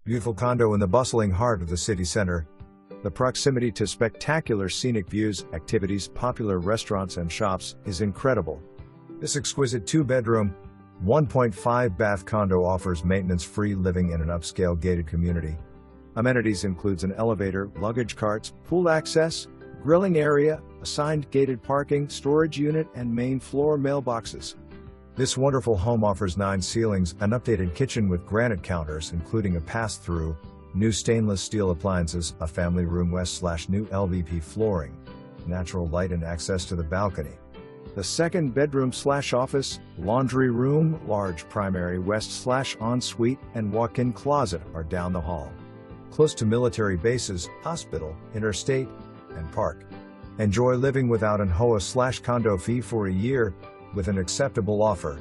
Beautiful condo in the bustling heart of the city center. The proximity to spectacular scenic views, activities, popular restaurants and shops is incredible. This exquisite 2-bedroom, 1.5 bath condo offers maintenance-free living in an upscale gated community. Amenities includes an elevator, luggage carts, pool access, grilling area, assigned gated parking, storage unit, and main floor mailboxes. This wonderful home offers 9 ceilings, an updated kitchen with granite counters including a pass-through, new stainless steel appliances, a family room west/new LVP flooring, natural light and access to the balcony. The second bedroom/office, laundry room, large primary west/ensuite, and walk-in closet are down the hall. Close to military bases, hospital, interstate, and park. Enjoy living without an HOA/condo fee for a year, with an acceptable offer.